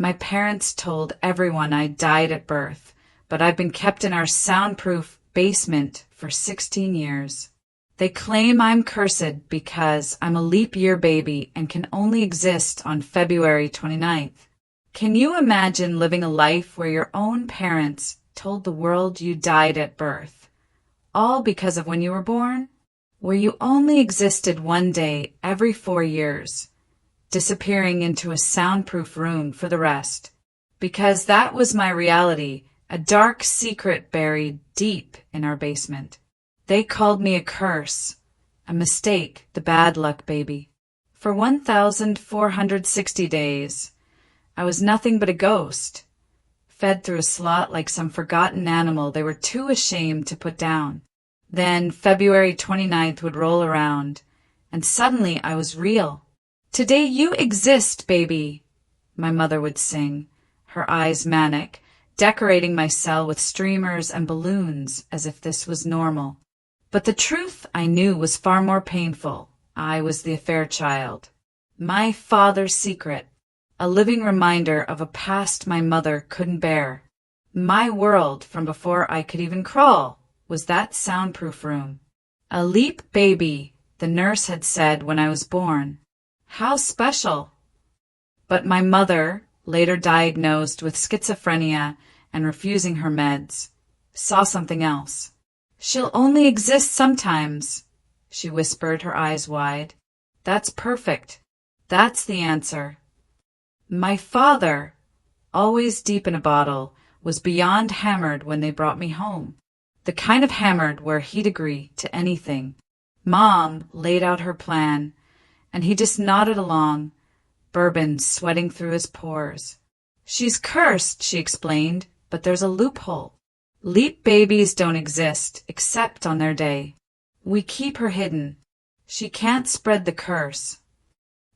My parents told everyone I died at birth, but I've been kept in our soundproof basement for 16 years. They claim I'm cursed because I'm a leap year baby and can only exist on February 29th. Can you imagine living a life where your own parents told the world you died at birth, all because of when you were born? Where you only existed one day every 4 years, disappearing into a soundproof room for the rest. Because that was my reality, a dark secret buried deep in our basement. They called me a curse, a mistake, the bad luck baby. For 1,460 days, I was nothing but a ghost, fed through a slot like some forgotten animal they were too ashamed to put down. Then February 29th would roll around, and suddenly I was real. "Today you exist, baby," my mother would sing, her eyes manic, decorating my cell with streamers and balloons as if this was normal. But the truth, I knew, was far more painful. I was the affair child. My father's secret, a living reminder of a past my mother couldn't bear. My world, from before I could even crawl, was that soundproof room. A leap baby, the nurse had said when I was born. How special! But my mother, later diagnosed with schizophrenia and refusing her meds, saw something else. "She'll only exist sometimes," she whispered, her eyes wide. "That's perfect. That's the answer." My father, always deep in a bottle, was beyond hammered when they brought me home. The kind of hammered where he'd agree to anything. Mom laid out her plan, and he just nodded along, bourbon sweating through his pores. "She's cursed," she explained, "but there's a loophole. Leap babies don't exist except on their day. We keep her hidden. She can't spread the curse."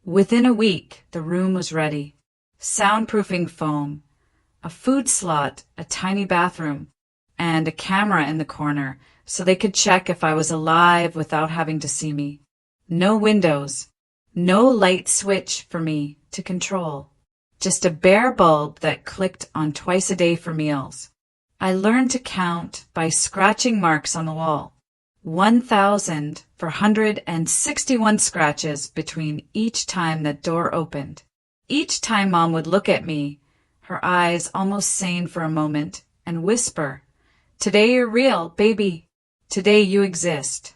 Within a week, the room was ready. Soundproofing foam, a food slot, a tiny bathroom, and a camera in the corner so they could check if I was alive without having to see me. No windows, no light switch for me to control. Just a bare bulb that clicked on twice a day for meals. I learned to count by scratching marks on the wall. 1,461 scratches between each time that door opened. Each time Mom would look at me, her eyes almost sane for a moment, and whisper, "Today you're real, baby. Today you exist."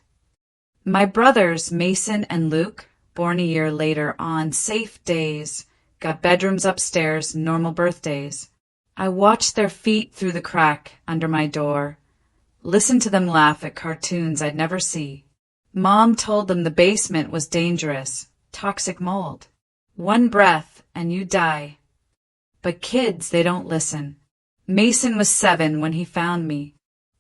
My brothers, Mason and Luke, born a year later on safe days, got bedrooms upstairs, normal birthdays. I watched their feet through the crack under my door, listened to them laugh at cartoons I'd never see. Mom told them the basement was dangerous, toxic mold. One breath and you die. But kids, they don't listen. Mason was 7 when he found me.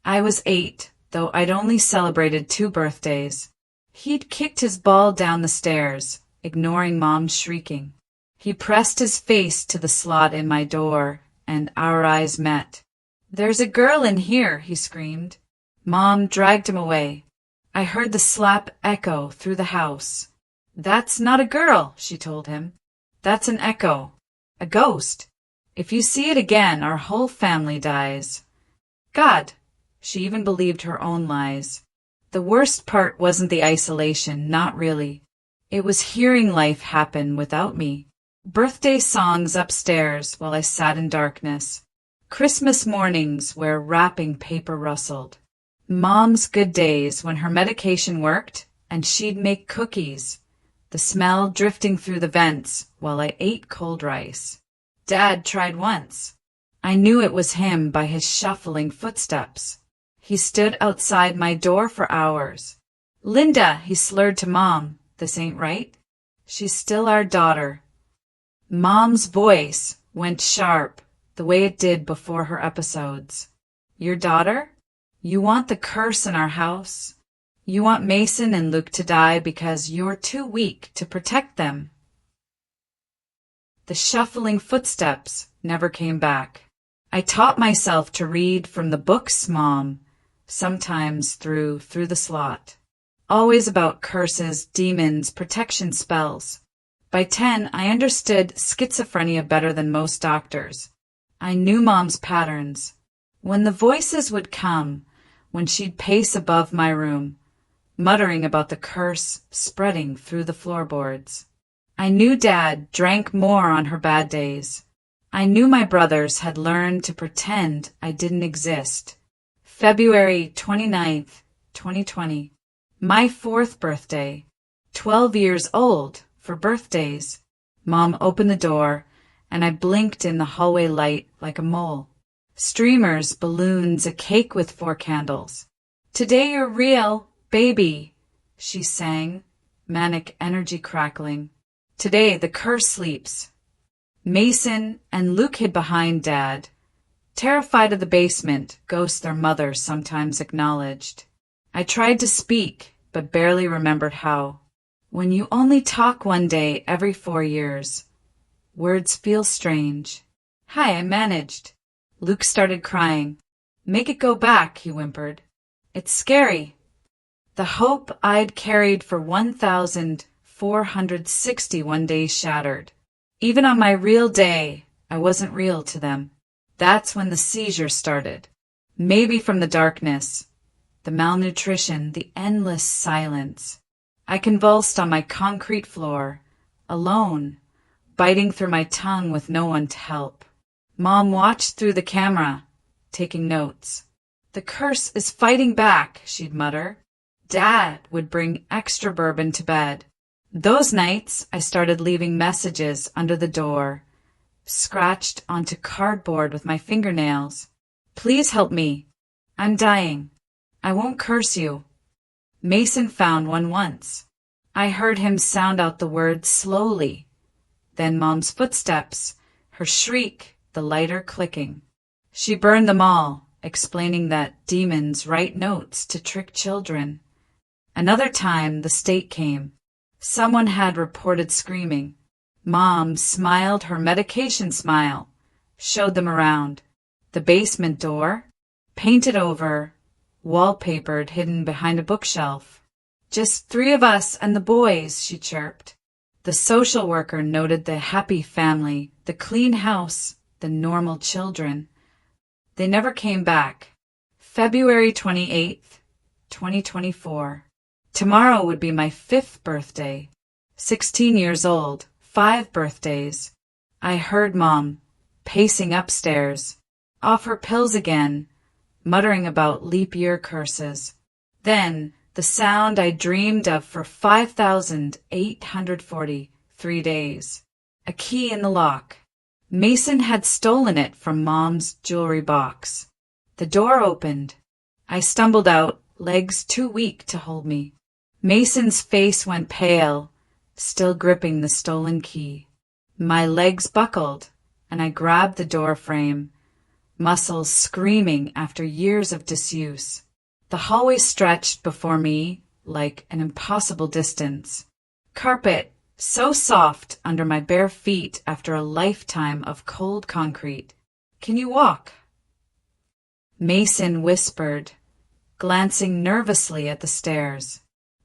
I was 8, though I'd only celebrated 2 birthdays. He'd kicked his ball down the stairs, ignoring Mom's shrieking. He pressed his face to the slot in my door, and our eyes met. "There's a girl in here," he screamed. Mom dragged him away. I heard the slap echo through the house. "That's not a girl," she told him. "That's an echo. A ghost. If you see it again, our whole family dies." God, she even believed her own lies. The worst part wasn't the isolation, not really. It was hearing life happen without me. Birthday songs upstairs while I sat in darkness. Christmas mornings where wrapping paper rustled. Mom's good days when her medication worked and she'd make cookies. The smell drifting through the vents while I ate cold rice. Dad tried once. I knew it was him by his shuffling footsteps. He stood outside my door for hours. "Linda," he slurred to Mom, "this ain't right. She's still our daughter." Mom's voice went sharp, the way it did before her episodes. "Your daughter? You want the curse in our house? You want Mason and Luke to die because you're too weak to protect them?" The shuffling footsteps never came back. I taught myself to read from the books, Mom, sometimes through the slot. Always about curses, demons, protection spells. By 10, I understood schizophrenia better than most doctors. I knew Mom's patterns. When the voices would come, when she'd pace above my room, muttering about the curse spreading through the floorboards. I knew Dad drank more on her bad days. I knew my brothers had learned to pretend I didn't exist. February 29th, 2020. My 4th birthday. 12 years old for birthdays. Mom opened the door, and I blinked in the hallway light like a mole. Streamers, balloons, a cake with 4 candles. Today you're real, baby, she sang, manic energy crackling. Today the curse sleeps. Mason and Luke hid behind Dad, terrified of the basement, ghosts their mother sometimes acknowledged. I tried to speak, but barely remembered how. When you only talk one day every 4 years, words feel strange. Hi, I managed. Luke started crying. Make it go back, he whimpered. It's scary. The hope I'd carried for 1,461 days shattered. Even on my real day, I wasn't real to them. That's when the seizure started. Maybe from the darkness, the malnutrition, the endless silence. I convulsed on my concrete floor, alone, biting through my tongue with no one to help. Mom watched through the camera, taking notes. The curse is fighting back, she'd mutter. Dad would bring extra bourbon to bed. Those nights, I started leaving messages under the door, scratched onto cardboard with my fingernails. Please help me. I'm dying. I won't curse you. Mason found one once. I heard him sound out the words slowly. Then Mom's footsteps, her shriek, the lighter clicking. She burned them all, explaining that demons write notes to trick children. Another time, the state came. Someone had reported screaming. Mom smiled her medication smile, showed them around. The basement door, painted over, wallpapered, hidden behind a bookshelf. Just 3 of us and the boys, she chirped. The social worker noted the happy family, the clean house, the normal children. They never came back. February 28th, 2024. Tomorrow would be my 5th birthday. 16 years old, 5 birthdays. I heard Mom, pacing upstairs, off her pills again, muttering about leap year curses. Then, the sound I dreamed of for 5,843 days. A key in the lock. Mason had stolen it from Mom's jewelry box. The door opened. I stumbled out, legs too weak to hold me. Mason's face went pale, still gripping the stolen key. My legs buckled, and I grabbed the door frame, muscles screaming after years of disuse. The hallway stretched before me like an impossible distance. Carpet, so soft under my bare feet after a lifetime of cold concrete. Can you walk? Mason whispered, glancing nervously at the stairs.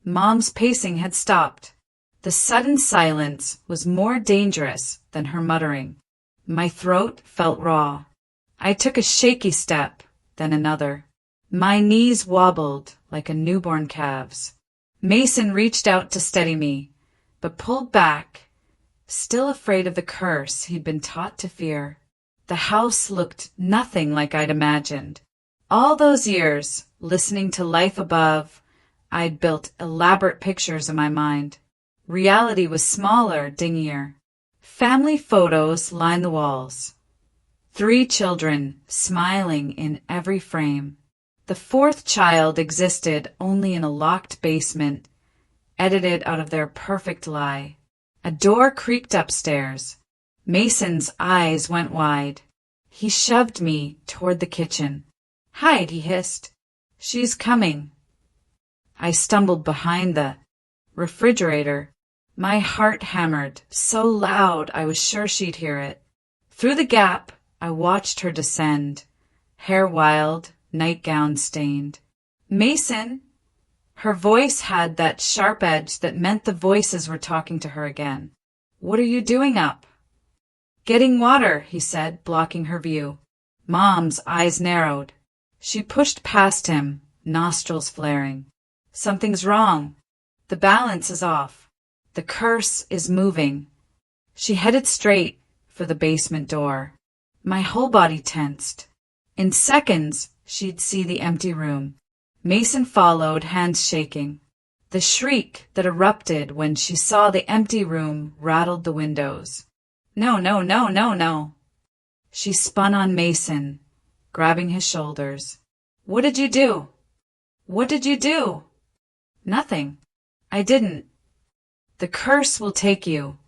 Mom's pacing had stopped. The sudden silence was more dangerous than her muttering. My throat felt raw. I took a shaky step, then another. My knees wobbled like a newborn calf's. Mason reached out to steady me, but pulled back, still afraid of the curse he'd been taught to fear. The house looked nothing like I'd imagined. All those years, listening to life above, I'd built elaborate pictures in my mind. Reality was smaller, dingier. Family photos lined the walls. 3 children smiling in every frame. The 4th child existed only in a locked basement, edited out of their perfect lie. A door creaked upstairs. Mason's eyes went wide. He shoved me toward the kitchen. Hide, he hissed. She's coming. I stumbled behind the refrigerator. My heart hammered so loud I was sure she'd hear it. Through the gap, I watched her descend, hair wild, nightgown stained. Mason! Her voice had that sharp edge that meant the voices were talking to her again. "What are you doing up?" "Getting water," he said, blocking her view. Mom's eyes narrowed. She pushed past him, nostrils flaring. "Something's wrong. The balance is off. The curse is moving." She headed straight for the basement door. My whole body tensed. In seconds, she'd see the empty room. Mason followed, hands shaking. The shriek that erupted when she saw the empty room rattled the windows. "No, no, no, no, no." She spun on Mason, grabbing his shoulders. "What did you do? What did you do?" "Nothing. I didn't." "The curse will take you.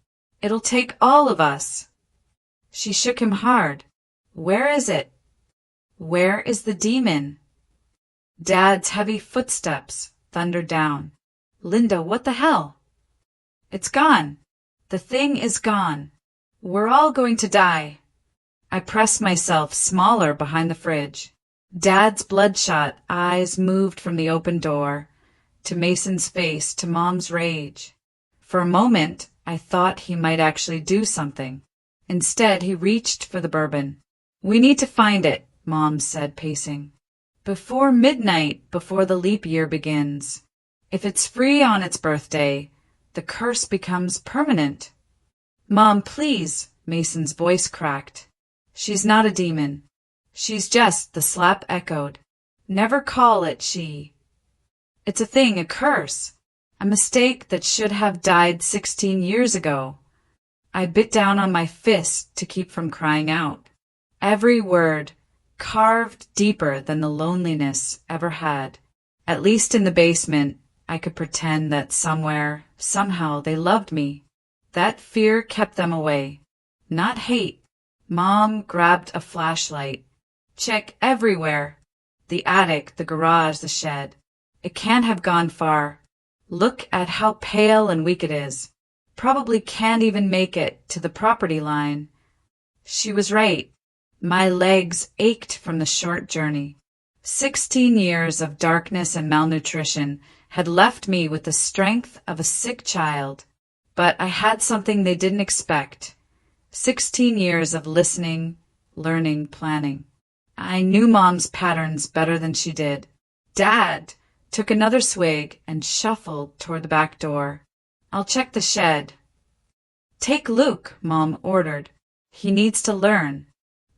It'll take all of us." She shook him hard. "Where is it? Where is the demon?" Dad's heavy footsteps thundered down. "Linda, what the hell?" "It's gone. The thing is gone. We're all going to die." I pressed myself smaller behind the fridge. Dad's bloodshot eyes moved from the open door to Mason's face to Mom's rage. For a moment, I thought he might actually do something. Instead, he reached for the bourbon. "We need to find it," Mom said, pacing. "Before midnight, before the leap year begins. If it's free on its birthday, the curse becomes permanent." "Mom, please," Mason's voice cracked. "She's not a demon. She's just," the slap echoed. "Never call it she. It's a thing, a curse. A mistake that should have died 16 years ago." I bit down on my fist to keep from crying out. Every word carved deeper than the loneliness ever had. At least in the basement, I could pretend that somewhere, somehow, they loved me. That fear kept them away. Not hate. Mom grabbed a flashlight. "Check everywhere. The attic, the garage, the shed. It can't have gone far. Look at how pale and weak it is. Probably can't even make it to the property line." She was right. My legs ached from the short journey. 16 years of darkness and malnutrition had left me with the strength of a sick child. But I had something they didn't expect. 16 years of listening, learning, planning. I knew Mom's patterns better than she did. Dad took another swig and shuffled toward the back door. "I'll check the shed." "Take Luke," Mom ordered. "He needs to learn.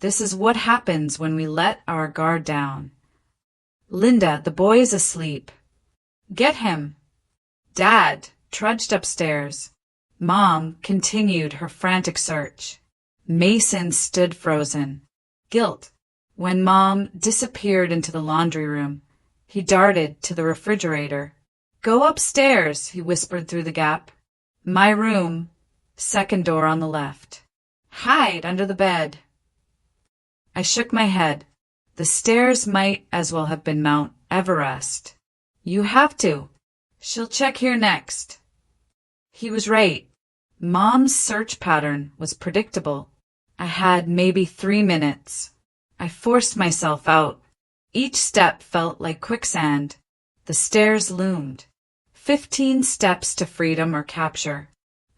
This is what happens when we let our guard down." "Linda, the boy is asleep." "Get him." Dad trudged upstairs. Mom continued her frantic search. Mason stood frozen. Guilt. When Mom disappeared into the laundry room, he darted to the refrigerator. "Go upstairs," he whispered through the gap. "My room, second door on the left. Hide under the bed." I shook my head. The stairs might as well have been Mount Everest. "You have to. She'll check here next." He was right. Mom's search pattern was predictable. I had maybe 3 minutes. I forced myself out. Each step felt like quicksand. The stairs loomed. 15 steps to freedom or capture.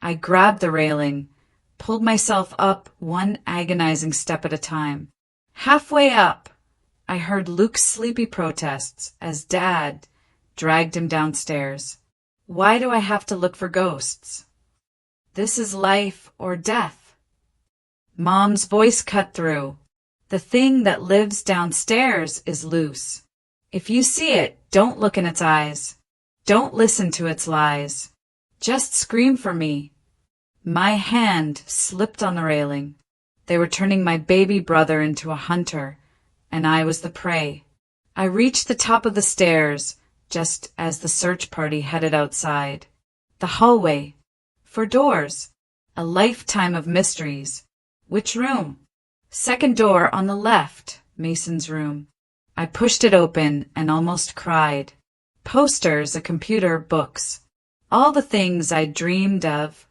I grabbed the railing, pulled myself up one agonizing step at a time. Halfway up, I heard Luke's sleepy protests as Dad dragged him downstairs. Why do I have to look for ghosts? This is life or death. Mom's voice cut through. The thing that lives downstairs is loose. If you see it, don't look in its eyes. Don't listen to its lies. Just scream for me. My hand slipped on the railing. They were turning my baby brother into a hunter, and I was the prey. I reached the top of the stairs just as the search party headed outside. The hallway. For doors. A lifetime of mysteries. Which room? Second door on the left, Mason's room. I pushed it open and almost cried. Posters, a computer, books. All the things I dreamed of,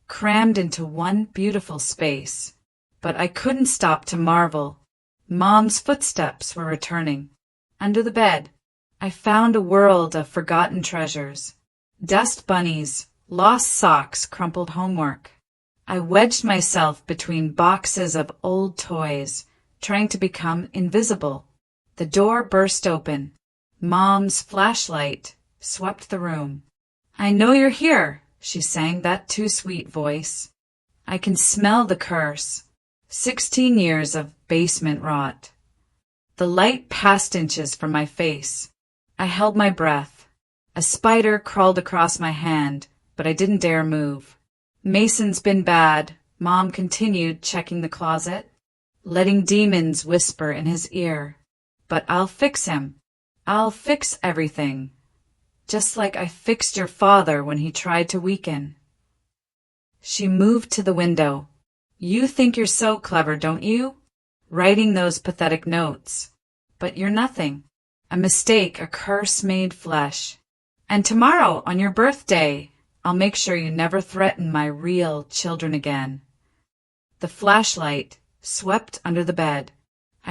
crammed into one beautiful space. But I couldn't stop to marvel. Mom's footsteps were returning. Under the bed, I found a world of forgotten treasures. Dust bunnies, lost socks, crumpled homework. I wedged myself between boxes of old toys, trying to become invisible. The door burst open. Mom's flashlight swept the room. "I know you're here," she sang, that too sweet voice. "I can smell the curse. 16 years of basement rot." The light passed inches from my face. I held my breath. A spider crawled across my hand, but I didn't dare move. "Mason's been bad," Mom continued, checking the closet, letting demons whisper in his ear. "But I'll fix him. I'll fix everything. Just like I fixed your father when he tried to weaken." She moved to the window. "You think you're so clever, don't you? Writing those pathetic notes. But you're nothing. A mistake, a curse made flesh. And tomorrow, on your birthday, I'll make sure you never threaten my real children again." The flashlight swept under the bed.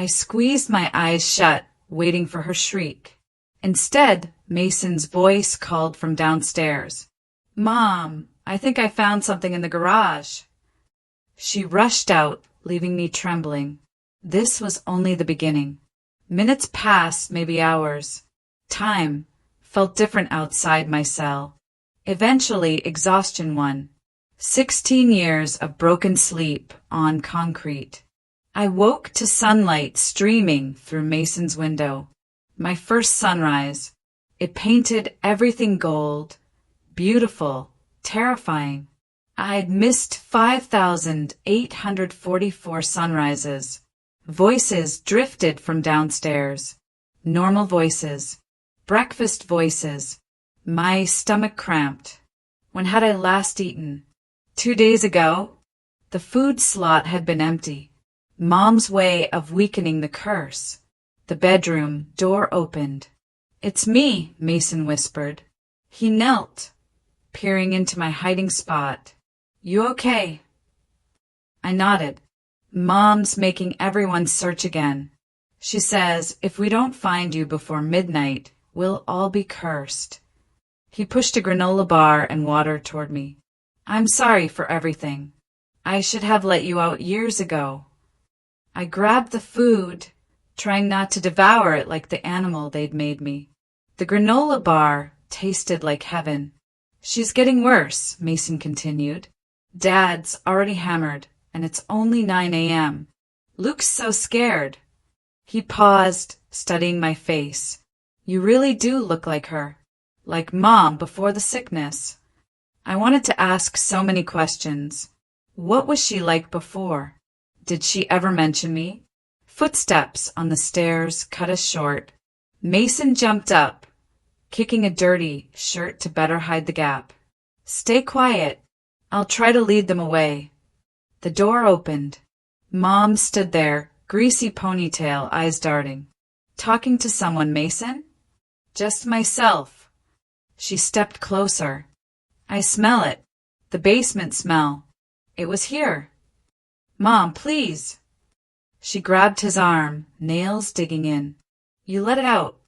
I squeezed my eyes shut, waiting for her shriek. Instead, Mason's voice called from downstairs. "Mom, I think I found something in the garage." She rushed out, leaving me trembling. This was only the beginning. Minutes passed, maybe hours. Time felt different outside my cell. Eventually, exhaustion won. 16 years of broken sleep on concrete. I woke to sunlight streaming through Mason's window. My first sunrise. It painted everything gold. Beautiful. Terrifying. I'd missed 5,844 sunrises. Voices drifted from downstairs. Normal voices. Breakfast voices. My stomach cramped. When had I last eaten? 2 days ago? The food slot had been empty. Mom's way of weakening the curse. The bedroom door opened. "It's me," Mason whispered. He knelt, peering into my hiding spot. "You okay?" I nodded. "Mom's making everyone search again. She says if we don't find you before midnight, we'll all be cursed." He pushed a granola bar and water toward me. "I'm sorry for everything. I should have let you out years ago." I grabbed the food, trying not to devour it like the animal they'd made me. The granola bar tasted like heaven. "She's getting worse," Mason continued. "Dad's already hammered, and it's only 9 a.m. Luke's so scared." He paused, studying my face. "You really do look like her. Like Mom before the sickness." I wanted to ask so many questions. What was she like before? Did she ever mention me? Footsteps on the stairs cut us short. Mason jumped up, kicking a dirty shirt to better hide the gap. "Stay quiet. I'll try to lead them away." The door opened. Mom stood there, greasy ponytail, eyes darting. "Talking to someone, Mason?" "Just myself." She stepped closer. "I smell it. The basement smell. It was here." "Mom, please." She grabbed his arm, nails digging in. "You let it out.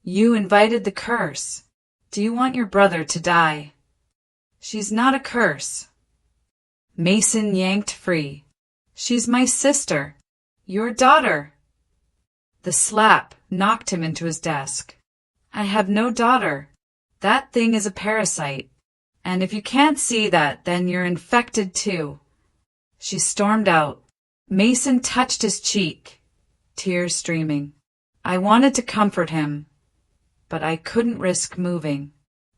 You invited the curse. Do you want your brother to die?" "She's not a curse." Mason yanked free. "She's my sister. Your daughter." The slap knocked him into his desk. "I have no daughter. That thing is a parasite. And if you can't see that, then you're infected too." She stormed out. Mason touched his cheek, tears streaming. I wanted to comfort him, but I couldn't risk moving.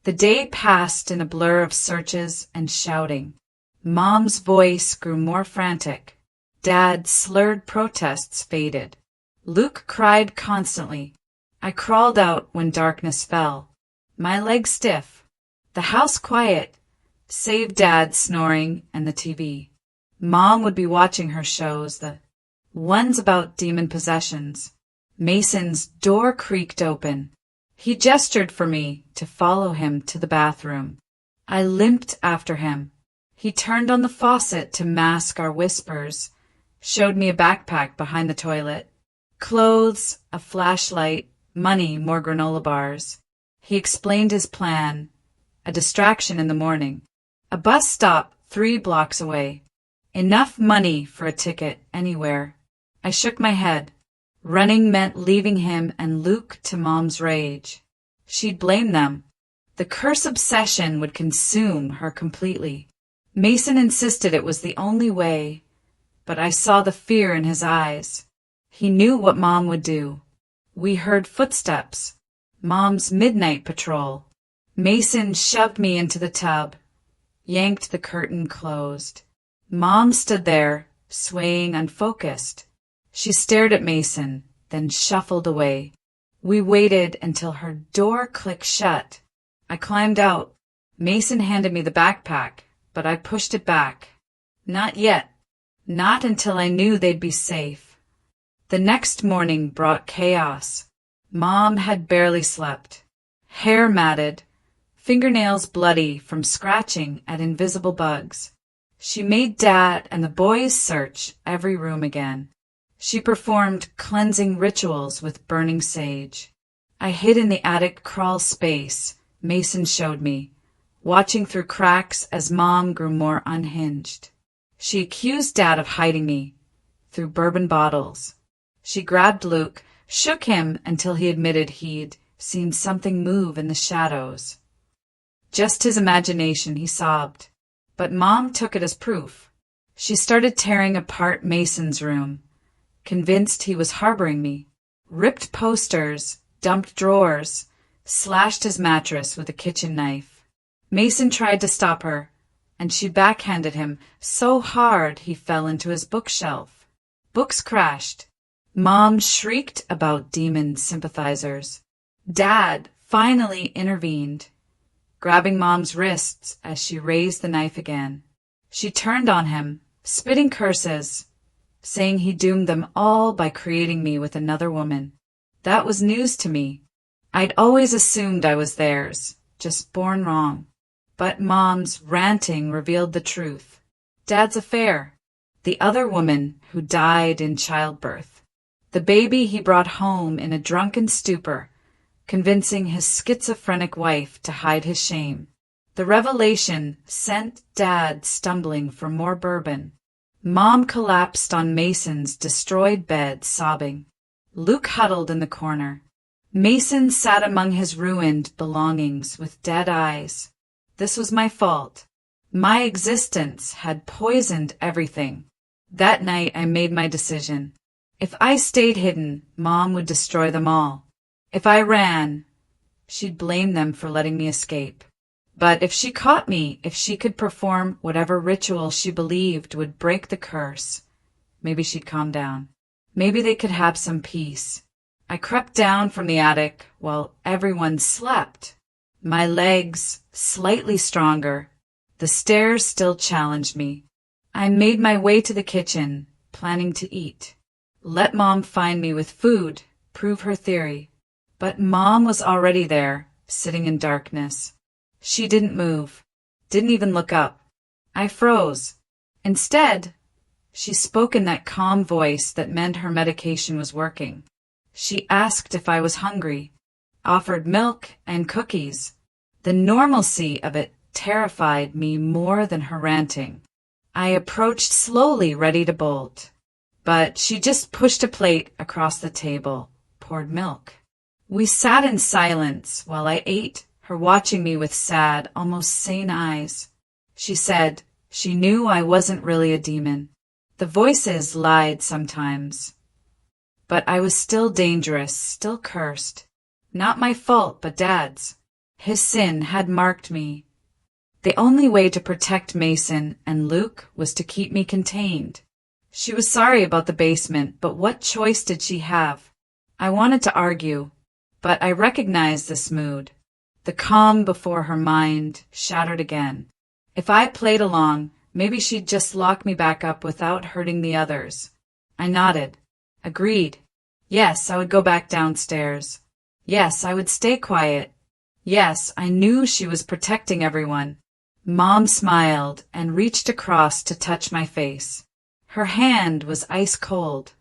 The day passed in a blur of searches and shouting. Mom's voice grew more frantic. Dad's slurred protests faded. Luke cried constantly. I crawled out when darkness fell, my legs stiff, the house quiet, save Dad snoring and the TV. Mom would be watching her shows, the ones about demon possessions. Mason's door creaked open. He gestured for me to follow him to the bathroom. I limped after him. He turned on the faucet to mask our whispers, showed me a backpack behind the toilet. Clothes, a flashlight, money, more granola bars. He explained his plan. A distraction in the morning. A bus stop 3 blocks away. Enough money for a ticket anywhere. I shook my head. Running meant leaving him and Luke to Mom's rage. She'd blame them. The curse obsession would consume her completely. Mason insisted it was the only way, but I saw the fear in his eyes. He knew what Mom would do. We heard footsteps. Mom's midnight patrol. Mason shoved me into the tub, yanked the curtain closed. Mom stood there, swaying unfocused. She stared at Mason, then shuffled away. We waited until her door clicked shut. I climbed out. Mason handed me the backpack, but I pushed it back. Not yet. Not until I knew they'd be safe. The next morning brought chaos. Mom had barely slept. Hair matted, fingernails bloody from scratching at invisible bugs. She made Dad and the boys search every room again. She performed cleansing rituals with burning sage. I hid in the attic crawl space Mason showed me, watching through cracks as Mom grew more unhinged. She accused Dad of hiding me through bourbon bottles. She grabbed Luke, shook him until he admitted he'd seen something move in the shadows. Just his imagination, he sobbed. But Mom took it as proof. She started tearing apart Mason's room, convinced he was harboring me. Ripped posters, dumped drawers, slashed his mattress with a kitchen knife. Mason tried to stop her, and she backhanded him so hard he fell into his bookshelf. Books crashed. Mom shrieked about demon sympathizers. Dad finally intervened, grabbing Mom's wrists as she raised the knife again. She turned on him, spitting curses, saying he doomed them all by creating me with another woman. That was news to me. I'd always assumed I was theirs, just born wrong. But Mom's ranting revealed the truth. Dad's affair. The other woman who died in childbirth. The baby he brought home in a drunken stupor, convincing his schizophrenic wife to hide his shame. The revelation sent Dad stumbling for more bourbon. Mom collapsed on Mason's destroyed bed, sobbing. Luke huddled in the corner. Mason sat among his ruined belongings with dead eyes. This was my fault. My existence had poisoned everything. That night I made my decision. If I stayed hidden, Mom would destroy them all. If I ran, she'd blame them for letting me escape. But if she caught me, if she could perform whatever ritual she believed would break the curse, maybe she'd calm down. Maybe they could have some peace. I crept down from the attic while everyone slept. My legs slightly stronger. The stairs still challenged me. I made my way to the kitchen, planning to eat. Let Mom find me with food, prove her theory. But Mom was already there, sitting in darkness. She didn't move, didn't even look up. I froze. Instead, she spoke in that calm voice that meant her medication was working. She asked if I was hungry, offered milk and cookies. The normalcy of it terrified me more than her ranting. I approached slowly, ready to bolt. But she just pushed a plate across the table, poured milk. We sat in silence while I ate, her watching me with sad, almost sane eyes. She said she knew I wasn't really a demon. The voices lied sometimes. But I was still dangerous, still cursed. Not my fault, but Dad's. His sin had marked me. The only way to protect Mason and Luke was to keep me contained. She was sorry about the basement, but what choice did she have? I wanted to argue, but I recognized this mood. The calm before her mind shattered again. If I played along, maybe she'd just lock me back up without hurting the others. I nodded. Agreed. Yes, I would go back downstairs. Yes, I would stay quiet. Yes, I knew she was protecting everyone. Mom smiled and reached across to touch my face. Her hand was ice cold.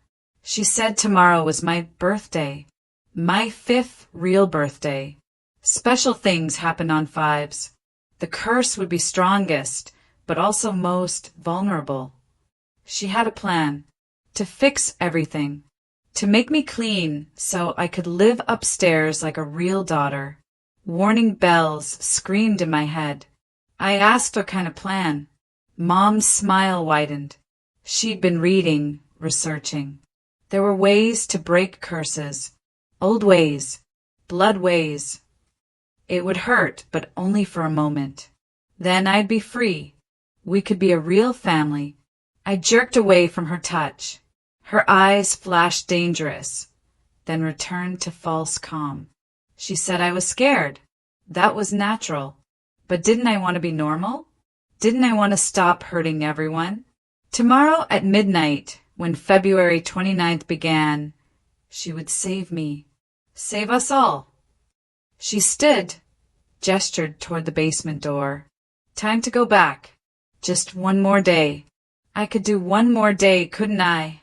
She said tomorrow was my birthday. My 5th real birthday. Special things happened on 5s. The curse would be strongest, but also most vulnerable. She had a plan. To fix everything. To make me clean so I could live upstairs like a real daughter. Warning bells screamed in my head. I asked what kind of plan. Mom's smile widened. She'd been reading, researching. There were ways to break curses. Old ways. Blood ways. It would hurt, but only for a moment. Then I'd be free. We could be a real family. I jerked away from her touch. Her eyes flashed dangerous, then returned to false calm. She said I was scared. That was natural. But didn't I want to be normal? Didn't I want to stop hurting everyone? Tomorrow at midnight, when February 29th began, she would save me. Save us all. She stood, gestured toward the basement door. Time to go back. Just one more day. I could do one more day, couldn't I?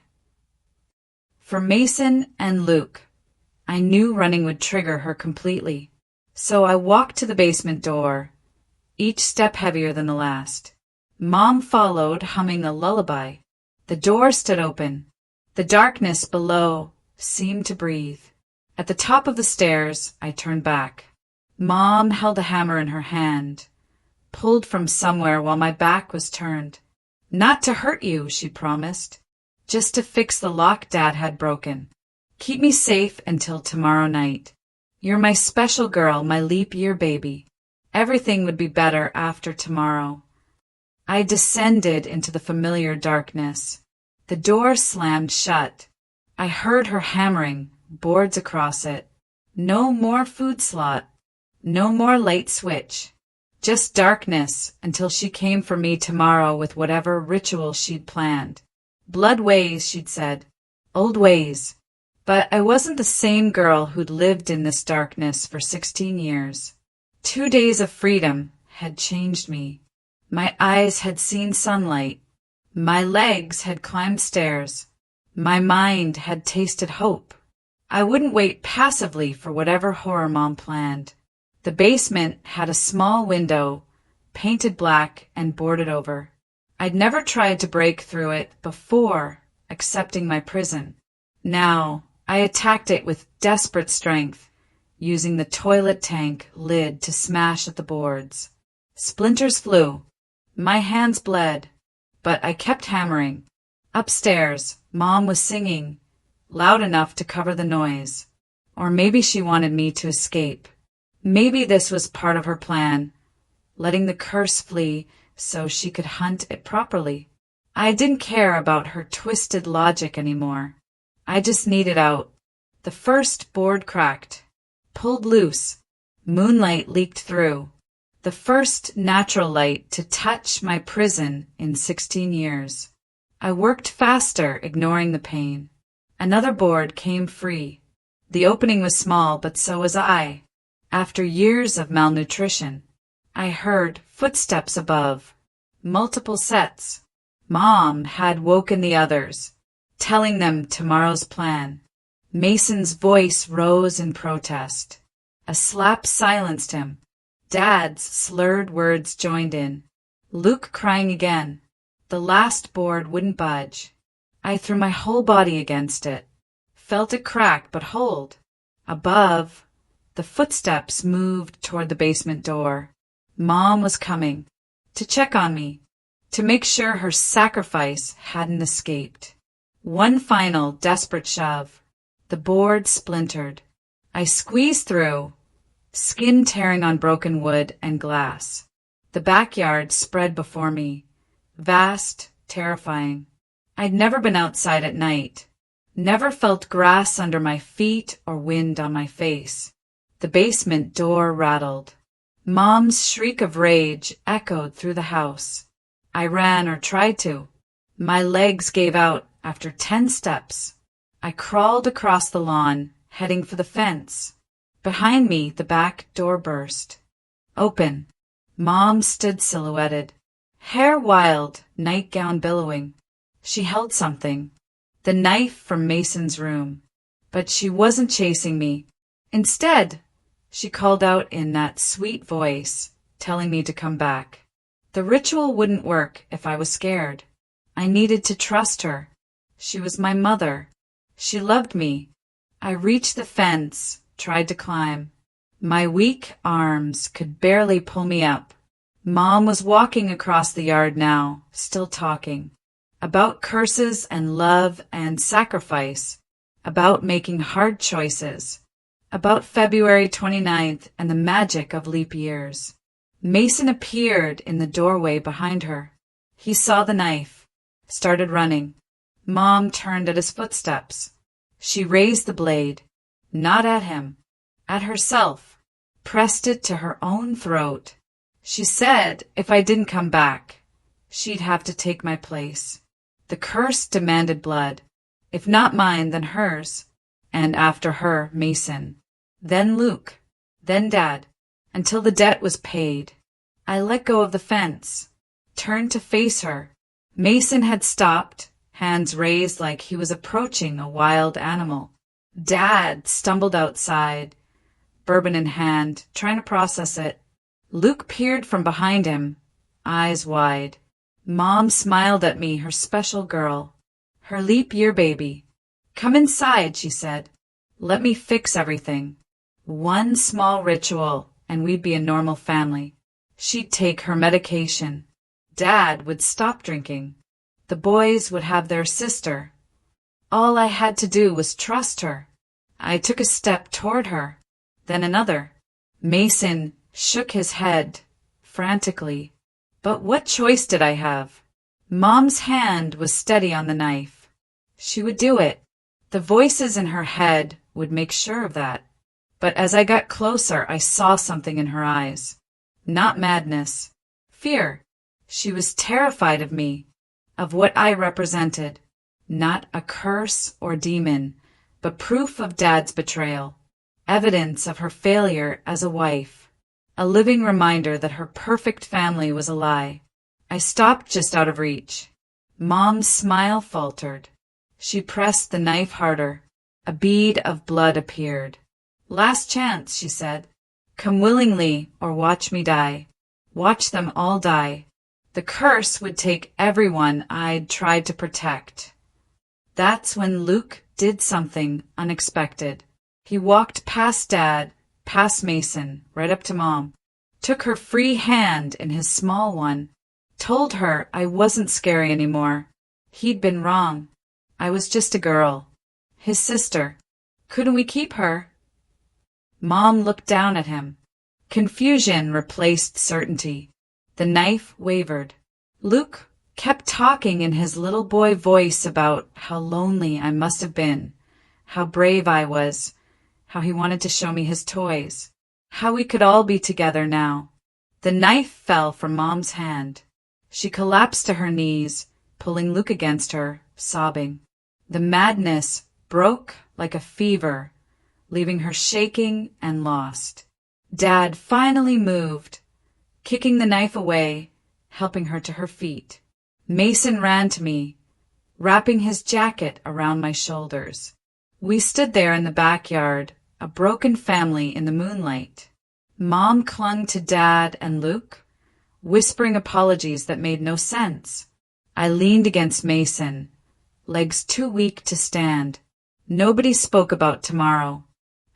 For Mason and Luke, I knew running would trigger her completely. So I walked to the basement door, each step heavier than the last. Mom followed, humming a lullaby. The door stood open. The darkness below seemed to breathe. At the top of the stairs, I turned back. Mom held a hammer in her hand, pulled from somewhere while my back was turned. Not to hurt you, she promised. Just to fix the lock Dad had broken. Keep me safe until tomorrow night. You're my special girl, my leap year baby. Everything would be better after tomorrow. I descended into the familiar darkness. The door slammed shut. I heard her hammering, boards across it. No more food slot. No more light switch. Just darkness until she came for me tomorrow with whatever ritual she'd planned. Blood ways, she'd said. Old ways. But I wasn't the same girl who'd lived in this darkness for 16 years. 2 days of freedom had changed me. My eyes had seen sunlight. My legs had climbed stairs. My mind had tasted hope. I wouldn't wait passively for whatever horror Mom planned. The basement had a small window, painted black and boarded over. I'd never tried to break through it before accepting my prison. Now, I attacked it with desperate strength, using the toilet tank lid to smash at the boards. Splinters flew. My hands bled, but I kept hammering. Upstairs, Mom was singing, loud enough to cover the noise. Or maybe she wanted me to escape. Maybe this was part of her plan, letting the curse flee so she could hunt it properly. I didn't care about her twisted logic anymore. I just needed out. The first board cracked, pulled loose. Moonlight leaked through. The first natural light to touch my prison in 16 years. I worked faster, ignoring the pain. Another board came free. The opening was small, but so was I. After years of malnutrition, I heard footsteps above. Multiple sets. Mom had woken the others, telling them tomorrow's plan. Mason's voice rose in protest. A slap silenced him. Dad's slurred words joined in. Luke crying again. The last board wouldn't budge. I threw my whole body against it. Felt it crack but hold. Above, the footsteps moved toward the basement door. Mom was coming. To check on me. To make sure her sacrifice hadn't escaped. One final desperate shove. The board splintered. I squeezed through, skin tearing on broken wood and glass. The backyard spread before me. Vast, terrifying. I'd never been outside at night. Never felt grass under my feet or wind on my face. The basement door rattled. Mom's shriek of rage echoed through the house. I ran or tried to. My legs gave out after 10 steps. I crawled across the lawn, heading for the fence. Behind me, the back door burst. Open. Mom stood silhouetted. Hair wild, nightgown billowing. She held something. The knife from Mason's room. But she wasn't chasing me. Instead, she called out in that sweet voice, telling me to come back. The ritual wouldn't work if I was scared. I needed to trust her. She was my mother. She loved me. I reached the fence, tried to climb. My weak arms could barely pull me up. Mom was walking across the yard now, still talking. About curses and love and sacrifice. About making hard choices. About February 29th and the magic of leap years. Mason appeared in the doorway behind her. He saw the knife, started running. Mom turned at his footsteps. She raised the blade, not at him, at herself, pressed it to her own throat. She said if I didn't come back, she'd have to take my place. The curse demanded blood, if not mine, then hers, and after her, Mason. Then Luke, then Dad, until the debt was paid. I let go of the fence, turned to face her. Mason had stopped, hands raised like he was approaching a wild animal. Dad stumbled outside, bourbon in hand, trying to process it. Luke peered from behind him, eyes wide. Mom smiled at me, her special girl, her leap year baby. Come inside, she said. Let me fix everything. One small ritual, and we'd be a normal family. She'd take her medication. Dad would stop drinking. The boys would have their sister. All I had to do was trust her. I took a step toward her, then another. Mason shook his head, frantically. But what choice did I have? Mom's hand was steady on the knife. She would do it. The voices in her head would make sure of that. But as I got closer, I saw something in her eyes. Not madness. Fear. She was terrified of me, of what I represented. Not a curse or demon, but proof of Dad's betrayal. Evidence of her failure as a wife. A living reminder that her perfect family was a lie. I stopped just out of reach. Mom's smile faltered. She pressed the knife harder. A bead of blood appeared. Last chance, she said. Come willingly or watch me die. Watch them all die. The curse would take everyone I'd tried to protect. That's when Luke did something unexpected. He walked past Dad, past Mason, right up to Mom, took her free hand in his small one, told her I wasn't scary anymore. He'd been wrong. I was just a girl. His sister. Couldn't we keep her? Mom looked down at him. Confusion replaced certainty. The knife wavered. Luke kept talking in his little boy voice about how lonely I must have been, how brave I was, how he wanted to show me his toys, how we could all be together now. The knife fell from Mom's hand. She collapsed to her knees, pulling Luke against her, sobbing. The madness broke like a fever, leaving her shaking and lost. Dad finally moved, kicking the knife away, helping her to her feet. Mason ran to me, wrapping his jacket around my shoulders. We stood there in the backyard, a broken family in the moonlight. Mom clung to Dad and Luke, whispering apologies that made no sense. I leaned against Mason, legs too weak to stand. Nobody spoke about tomorrow,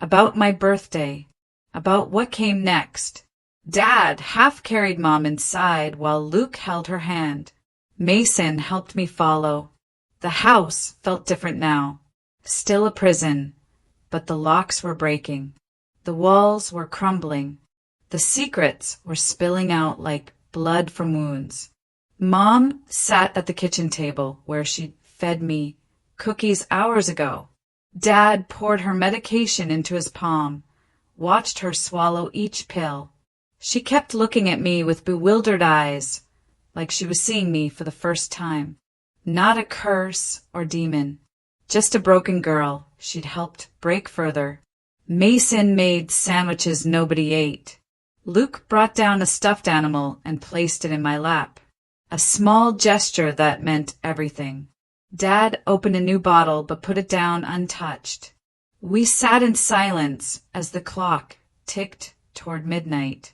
about my birthday, about what came next. Dad half carried Mom inside while Luke held her hand. Mason helped me follow. The house felt different now. Still a prison, but the locks were breaking. The walls were crumbling. The secrets were spilling out like blood from wounds. Mom sat at the kitchen table where she'd fed me cookies hours ago. Dad poured her medication into his palm, watched her swallow each pill. She kept looking at me with bewildered eyes, like she was seeing me for the first time. Not a curse or demon, just a broken girl she'd helped break further. Mason made sandwiches nobody ate. Luke brought down a stuffed animal and placed it in my lap, a small gesture that meant everything. Dad opened a new bottle but put it down untouched. We sat in silence as the clock ticked toward midnight,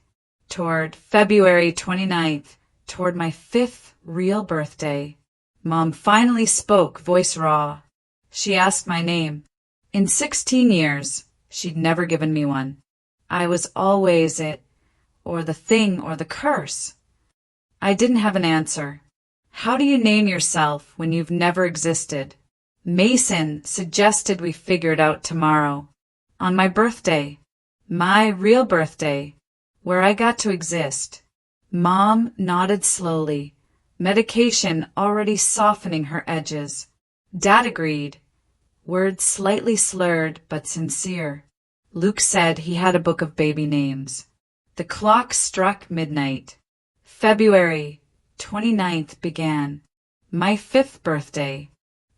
toward February 29th, toward my 5th real birthday. Mom finally spoke, voice raw. She asked my name. In 16 years, she'd never given me one. I was always it, or the thing, or the curse. I didn't have an answer. How do you name yourself when you've never existed? Mason suggested we figure it out tomorrow. On my birthday. My real birthday, where I got to exist. Mom nodded slowly, medication already softening her edges. Dad agreed, words slightly slurred but sincere. Luke said he had a book of baby names. The clock struck midnight. February 29th began. My 5th birthday.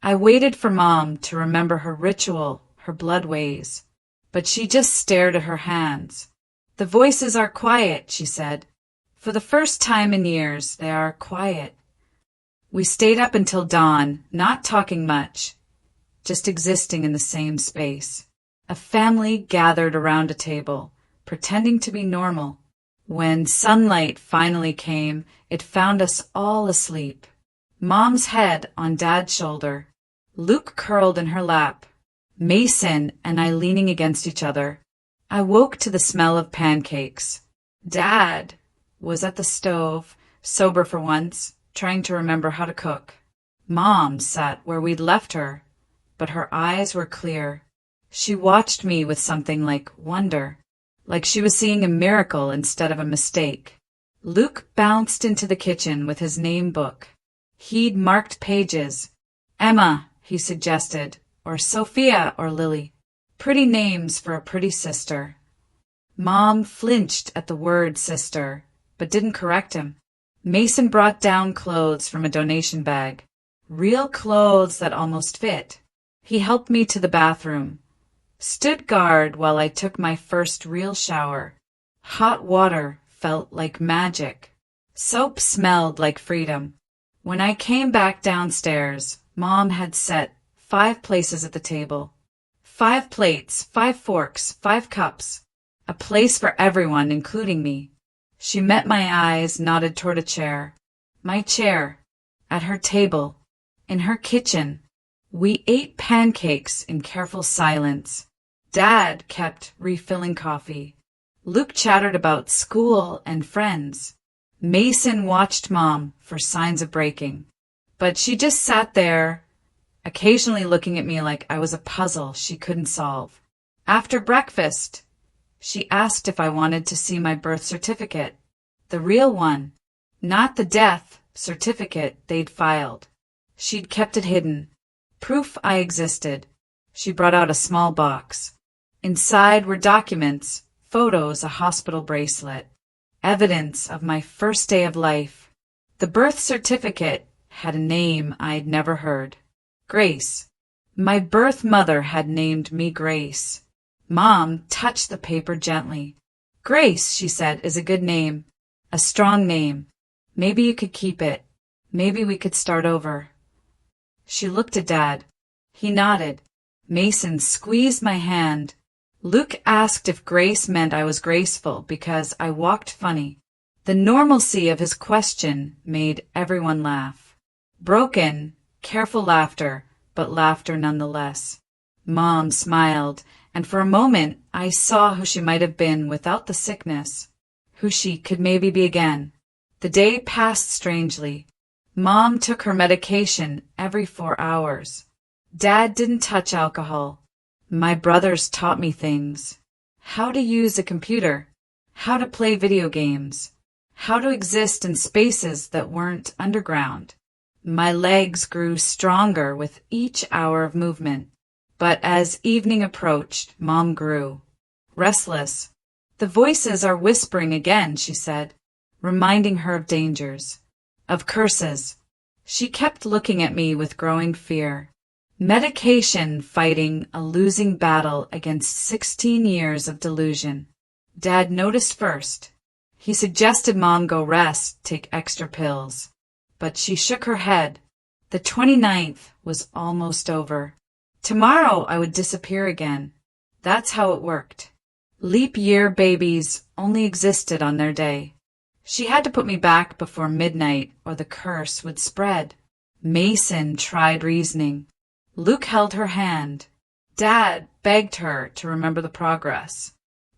I waited for Mom to remember her ritual, her blood ways. But she just stared at her hands. The voices are quiet, she said. For the first time in years, they are quiet. We stayed up until dawn, not talking much, just existing in the same space. A family gathered around a table, pretending to be normal. When sunlight finally came, it found us all asleep. Mom's head on Dad's shoulder. Luke curled in her lap. Mason and I leaning against each other. I woke to the smell of pancakes. Dad was at the stove, sober for once, trying to remember how to cook. Mom sat where we'd left her, but her eyes were clear. She watched me with something like wonder, like she was seeing a miracle instead of a mistake. Luke bounced into the kitchen with his name book. He'd marked pages. Emma, he suggested, or Sophia or Lily. Pretty names for a pretty sister. Mom flinched at the word sister, but didn't correct him. Mason brought down clothes from a donation bag. Real clothes that almost fit. He helped me to the bathroom. Stood guard while I took my first real shower. Hot water felt like magic. Soap smelled like freedom. When I came back downstairs, Mom had set 5 places at the table. 5 plates, 5 forks, 5 cups. A place for everyone, including me. She met my eyes, nodded toward a chair. My chair. At her table. In her kitchen. We ate pancakes in careful silence. Dad kept refilling coffee. Luke chattered about school and friends. Mason watched Mom for signs of breaking. But she just sat there, occasionally looking at me like I was a puzzle she couldn't solve. After breakfast, she asked if I wanted to see my birth certificate. The real one, not the death certificate they'd filed. She'd kept it hidden. Proof I existed. She brought out a small box. Inside were documents, photos, a hospital bracelet. Evidence of my first day of life. The birth certificate had a name I'd never heard. Grace. My birth mother had named me Grace. Mom touched the paper gently. Grace, she said, is a good name. A strong name. Maybe you could keep it. Maybe we could start over. She looked at Dad. He nodded. Mason squeezed my hand. Luke asked if Grace meant I was graceful because I walked funny. The normalcy of his question made everyone laugh. Broken, careful laughter, but laughter nonetheless. Mom smiled, and for a moment I saw who she might have been without the sickness, who she could maybe be again. The day passed strangely. Mom took her medication every 4 hours. Dad didn't touch alcohol. My brothers taught me things. How to use a computer. How to play video games. How to exist in spaces that weren't underground. My legs grew stronger with each hour of movement. But as evening approached, Mom grew restless. The voices are whispering again, she said, reminding her of dangers, of curses. She kept looking at me with growing fear. Medication fighting a losing battle against 16 years of delusion. Dad noticed first. He suggested Mom go rest, take extra pills. But she shook her head. The 29th was almost over. Tomorrow I would disappear again. That's how it worked. Leap year babies only existed on their day. She had to put me back before midnight or the curse would spread. Mason tried reasoning. Luke held her hand. Dad begged her to remember the progress.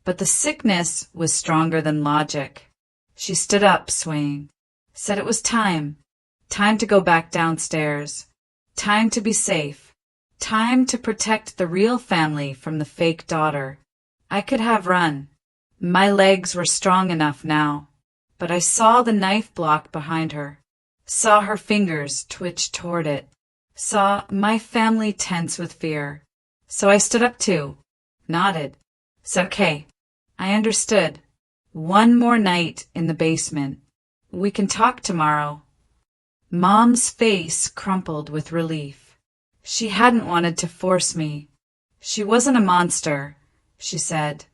But the sickness was stronger than logic. She stood up, swaying. Said it was time. Time to go back downstairs. Time to be safe. Time to protect the real family from the fake daughter. I could have run. My legs were strong enough now. But I saw the knife block behind her. Saw her fingers twitch toward it. Saw my family tense with fear. So I stood up too. Nodded. Said okay. I understood. One more night in the basement. We can talk tomorrow. Mom's face crumpled with relief. She hadn't wanted to force me. She wasn't a monster, she said.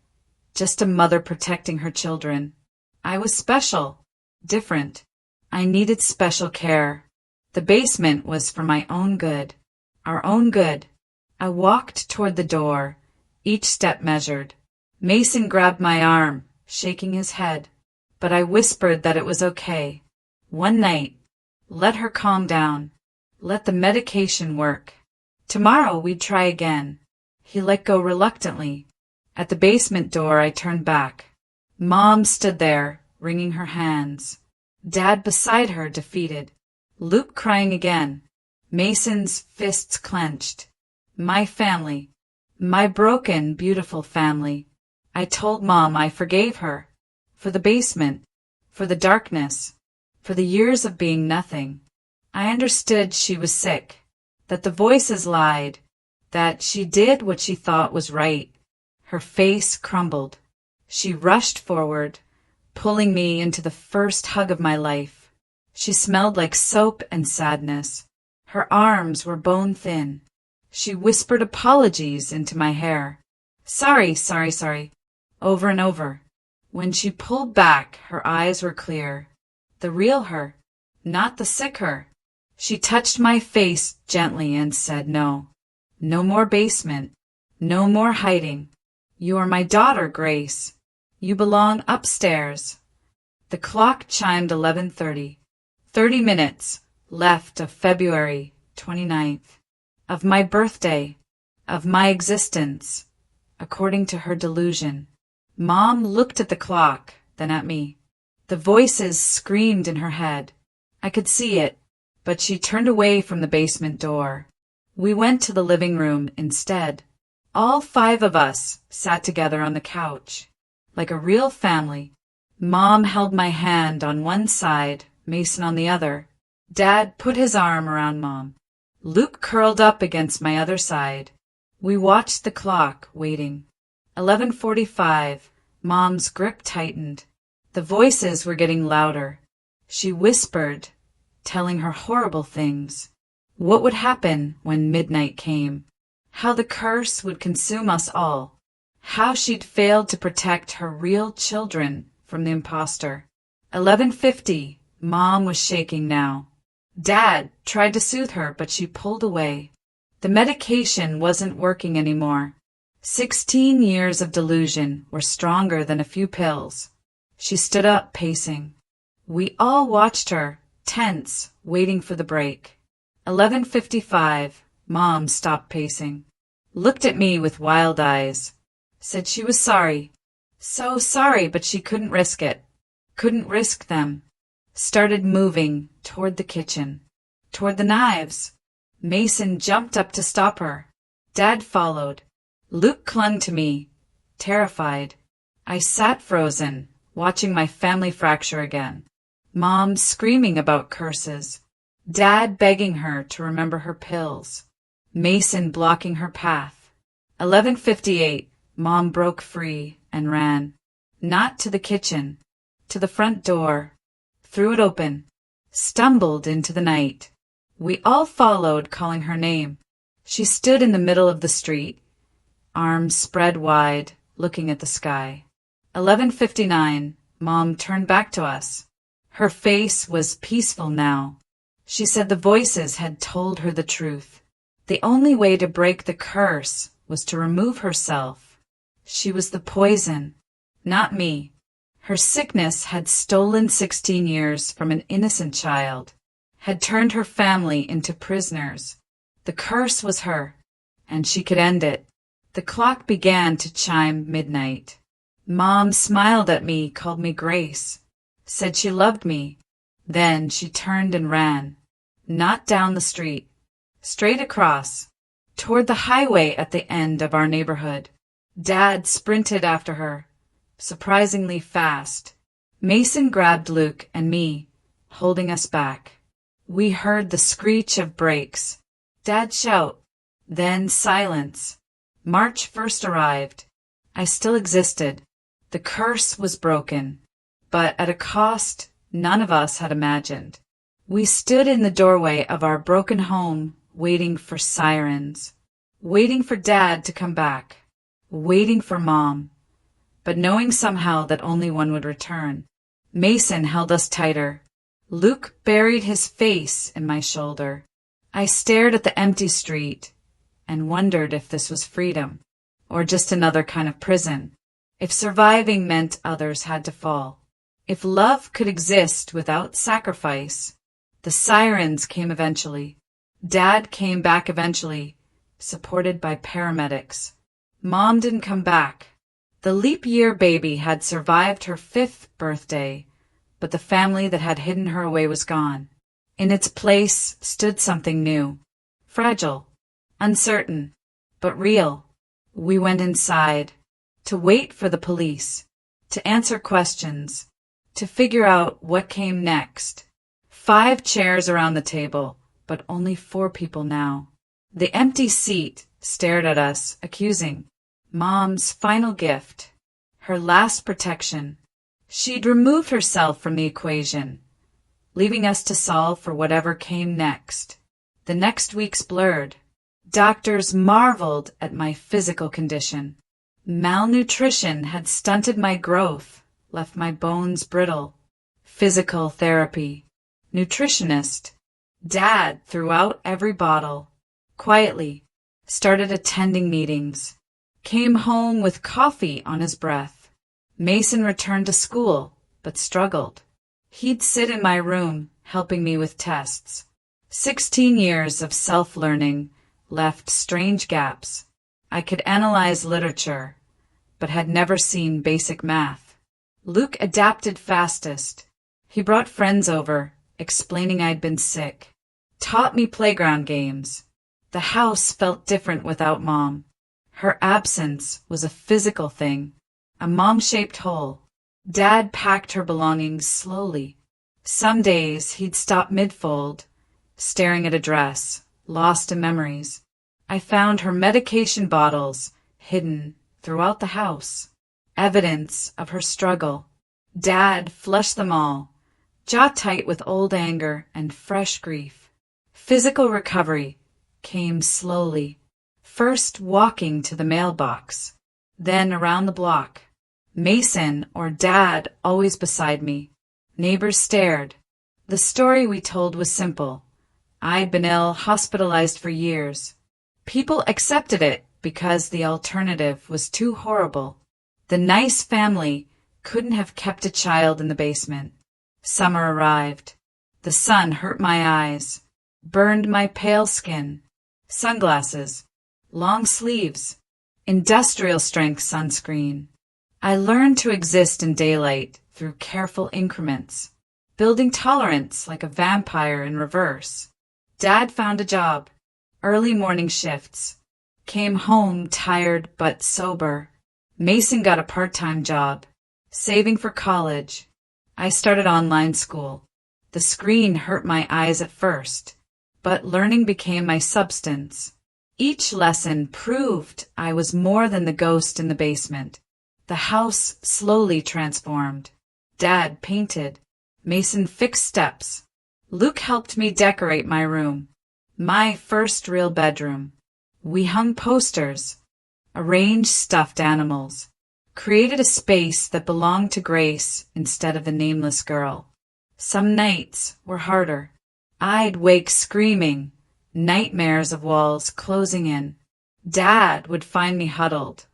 Just a mother protecting her children. I was special. Different. I needed special care. The basement was for my own good. Our own good. I walked toward the door, each step measured. Mason grabbed my arm, shaking his head. But I whispered that it was okay. One night. Let her calm down. Let the medication work. Tomorrow we'd try again. He let go reluctantly. At the basement door I turned back. Mom stood there, wringing her hands. Dad beside her, defeated. Luke crying again. Mason's fists clenched. My family. My broken, beautiful family. I told Mom I forgave her. For the basement. For the darkness. For the years of being nothing. I understood she was sick. That the voices lied. That she did what she thought was right. Her face crumbled. She rushed forward, pulling me into the first hug of my life. She smelled like soap and sadness. Her arms were bone thin. She whispered apologies into my hair. Sorry, sorry, sorry. Over and over. When she pulled back, her eyes were clear. The real her, not the sick her. She touched my face gently and said no. No more basement. No more hiding. You are my daughter, Grace. You belong upstairs. The clock chimed 11:30. 30 minutes left of February 29th. Of my birthday. Of my existence. According to her delusion. Mom looked at the clock, then at me. The voices screamed in her head. I could see it, but she turned away from the basement door. We went to the living room instead. All 5 of us sat together on the couch. Like a real family. Mom held my hand on one side, Mason on the other. Dad put his arm around Mom. Luke curled up against my other side. We watched the clock, waiting. 11:45. Mom's grip tightened. The voices were getting louder. She whispered, telling her horrible things. What would happen when midnight came? How the curse would consume us all. How she'd failed to protect her real children from the imposter. 11:50. Mom was shaking now. Dad tried to soothe her, but she pulled away. The medication wasn't working anymore. 16 years of delusion were stronger than a few pills. She stood up, pacing. We all watched her, tense, waiting for the break. 11:55. Mom stopped pacing. Looked at me with wild eyes. Said she was sorry. So sorry, but she couldn't risk it. Couldn't risk them. Started moving toward the kitchen. Toward the knives. Mason jumped up to stop her. Dad followed. Luke clung to me, terrified. I sat frozen, watching my family fracture again. Mom screaming about curses. Dad begging her to remember her pills. Mason blocking her path. 11:58. Mom broke free and ran. Not to the kitchen. To the front door. Threw it open. Stumbled into the night. We all followed, calling her name. She stood in the middle of the street. Arms spread wide, looking at the sky. 11:59. Mom turned back to us. Her face was peaceful now. She said the voices had told her the truth. The only way to break the curse was to remove herself. She was the poison, not me. Her sickness had stolen 16 years from an innocent child. had turned her family into prisoners. The curse was her, and she could end it. The clock began to chime midnight. Mom smiled at me, called me Grace, said she loved me. Then she turned and ran. Not down the street, straight across, toward the highway at the end of our neighborhood. Dad sprinted after her, surprisingly fast. Mason grabbed Luke and me, holding us back. We heard the screech of brakes, Dad's shout, then silence. March 1st arrived. I still existed. The curse was broken, but at a cost none of us had imagined. We stood in the doorway of our broken home, waiting for sirens, waiting for Dad to come back, waiting for Mom, but knowing somehow that only one would return. Mason held us tighter. Luke buried his face in my shoulder. I stared at the empty street and wondered if this was freedom, or just another kind of prison. If surviving meant others had to fall. If love could exist without sacrifice. The sirens came eventually. Dad came back eventually, supported by paramedics. Mom didn't come back. The leap year baby had survived her 5th birthday, but the family that had hidden her away was gone. In its place stood something new, fragile, uncertain, but real. We went inside, to wait for the police, to answer questions, to figure out what came next. 5 chairs around the table, but only 4 people now. The empty seat stared at us, accusing. Mom's final gift, her last protection. She'd removed herself from the equation, leaving us to solve for whatever came next. The next weeks blurred. Doctors marveled at my physical condition. Malnutrition had stunted my growth, left my bones brittle. Physical therapy. Nutritionist. Dad threw out every bottle. Quietly. Started attending meetings. Came home with coffee on his breath. Mason returned to school, but struggled. He'd sit in my room, helping me with tests. 16 years of self-learning left strange gaps. I could analyze literature, but had never seen basic math. Luke adapted fastest. He brought friends over, explaining I'd been sick. Taught me playground games. The house felt different without Mom. Her absence was a physical thing, a mom-shaped hole. Dad packed her belongings slowly. Some days he'd stop mid-fold, staring at a dress, lost in memories. I found her medication bottles hidden throughout the house, evidence of her struggle. Dad flushed them all, jaw tight with old anger and fresh grief. Physical recovery came slowly. First walking to the mailbox, then around the block. Mason or Dad always beside me. Neighbors stared. The story we told was simple. I'd been ill, hospitalized for years. People accepted it because the alternative was too horrible. The nice family couldn't have kept a child in the basement. Summer arrived. The sun hurt my eyes, burned my pale skin. Sunglasses. Long sleeves, industrial-strength sunscreen. I learned to exist in daylight through careful increments, building tolerance like a vampire in reverse. Dad found a job, early morning shifts. Came home tired but sober. Mason got a part-time job, saving for college. I started online school. The screen hurt my eyes at first, but learning became my substance. Each lesson proved I was more than the ghost in the basement. The house slowly transformed. Dad painted. Mason fixed steps. Luke helped me decorate my room. My first real bedroom. We hung posters, arranged stuffed animals, created a space that belonged to Grace instead of the nameless girl. Some nights were harder. I'd wake screaming, nightmares of walls closing in. Dad would find me huddled,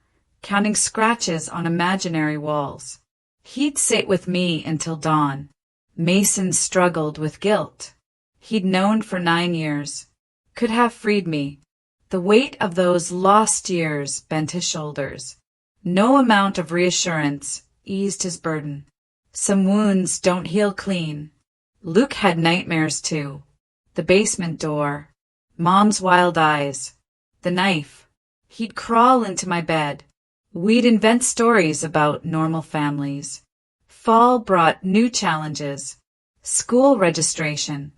counting scratches on imaginary walls. He'd sit with me until dawn. Mason struggled with guilt. he'd known for 9 years, could have freed me. The weight of those lost years bent his shoulders. No amount of reassurance eased his burden. Some wounds don't heal clean. Luke had nightmares too. The basement door, Mom's wild eyes, the knife. He'd crawl into my bed. We'd invent stories about normal families. Fall brought new challenges. School registration,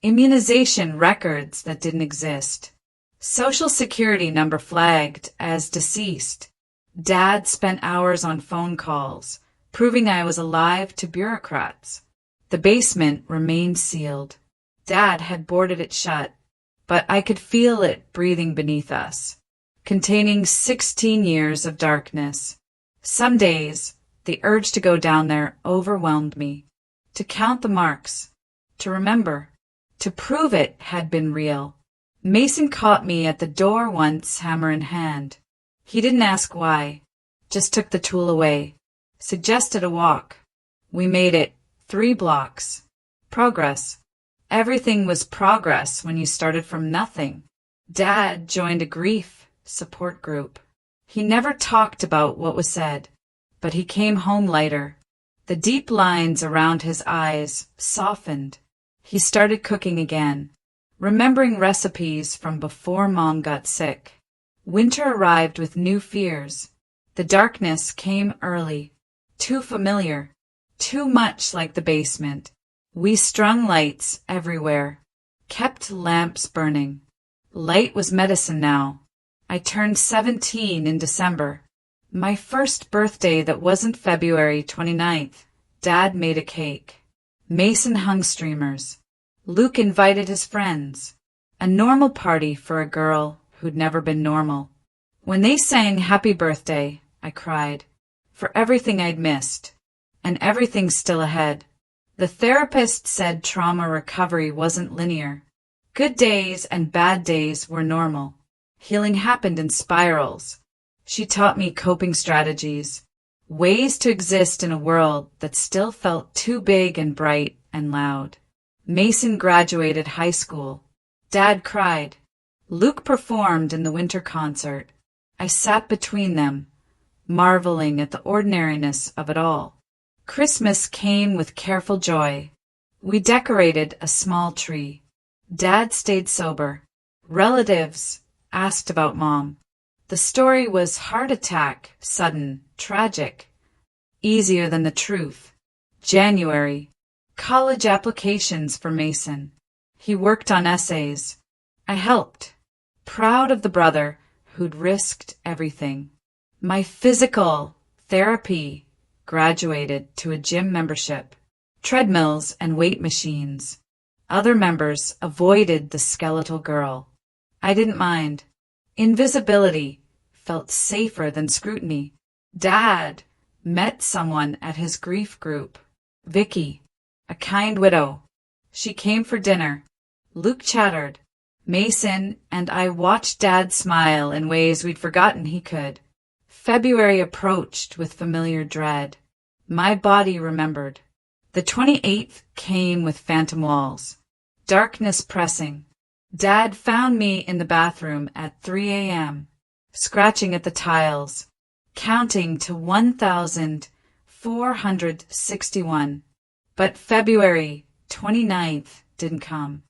immunization records that didn't exist, Social Security number flagged as deceased. Dad spent hours on phone calls, proving I was alive to bureaucrats. The basement remained sealed. Dad had boarded it shut, but I could feel it breathing beneath us, containing 16 years of darkness. Some days, the urge to go down there overwhelmed me, to count the marks, to remember, to prove it had been real. Mason caught me at the door once, hammer in hand. He didn't ask why, just took the tool away, suggested a walk. We made it 3 blocks. Progress. Everything was progress when you started from nothing. Dad joined a grief support group. He never talked about what was said, but he came home lighter. The deep lines around his eyes softened. He started cooking again, remembering recipes from before Mom got sick. Winter arrived with new fears. The darkness came early, too familiar, too much like the basement. We strung lights everywhere, kept lamps burning. Light was medicine now. I turned 17 in December. My first birthday that wasn't February 29th. Dad made a cake. Mason hung streamers. Luke invited his friends. A normal party for a girl who'd never been normal. When they sang happy birthday, I cried. For everything I'd missed. And everything still ahead. The therapist said trauma recovery wasn't linear. Good days and bad days were normal. Healing happened in spirals. She taught me coping strategies, ways to exist in a world that still felt too big and bright and loud. Mason graduated high school. Dad cried. Luke performed in the winter concert. I sat between them, marveling at the ordinariness of it all. Christmas came with careful joy. We decorated a small tree. Dad stayed sober. Relatives asked about Mom. The story was heart attack, sudden, tragic, easier than the truth. January. College applications for Mason. He worked on essays. I helped, proud of the brother who'd risked everything. My physical therapy graduated to a gym membership, treadmills and weight machines. Other members avoided the skeletal girl. I didn't mind. Invisibility felt safer than scrutiny. Dad met someone at his grief group. Vicky, a kind widow. She came for dinner. Luke chattered. Mason and I watched Dad smile in ways we'd forgotten he could. February approached with familiar dread. My body remembered. The 28th came with phantom walls. Darkness pressing. Dad found me in the bathroom at 3 a.m., scratching at the tiles, counting to 1,461. But February 29th didn't come.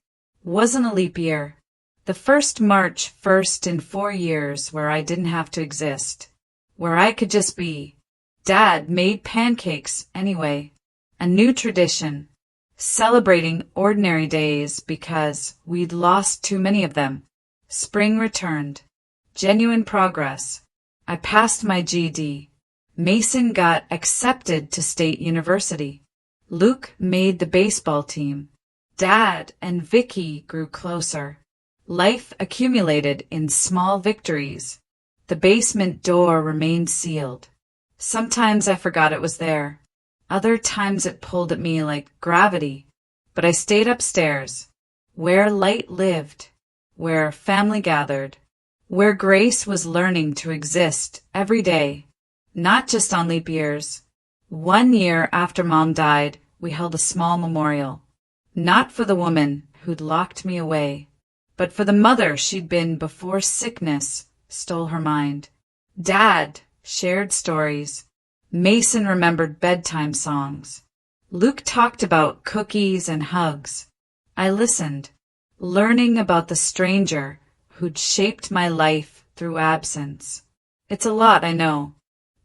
Wasn't a leap year. The first March 1st in 4 years where I didn't have to exist, where I could just be. Dad made pancakes anyway. A new tradition. Celebrating ordinary days because we'd lost too many of them. Spring returned. Genuine progress. I passed my GED. Mason got accepted to State University. Luke made the baseball team. Dad and Vicky grew closer. Life accumulated in small victories. The basement door remained sealed. Sometimes I forgot it was there. Other times it pulled at me like gravity. But I stayed upstairs, where light lived, where family gathered, where grace was learning to exist every day, not just on leap years. 1 year after Mom died, we held a small memorial, not for the woman who'd locked me away. But for the mother she'd been before sickness stole her mind. Dad shared stories. Mason remembered bedtime songs. Luke talked about cookies and hugs. I listened, learning about the stranger who'd shaped my life through absence. It's a lot, I know.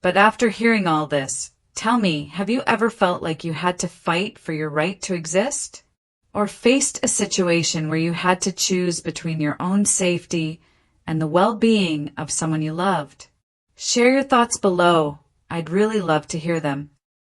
But after hearing all this, tell me, have you ever felt like you had to fight for your right to exist? Or faced a situation where you had to choose between your own safety and the well-being of someone you loved? Share your thoughts below. I'd really love to hear them.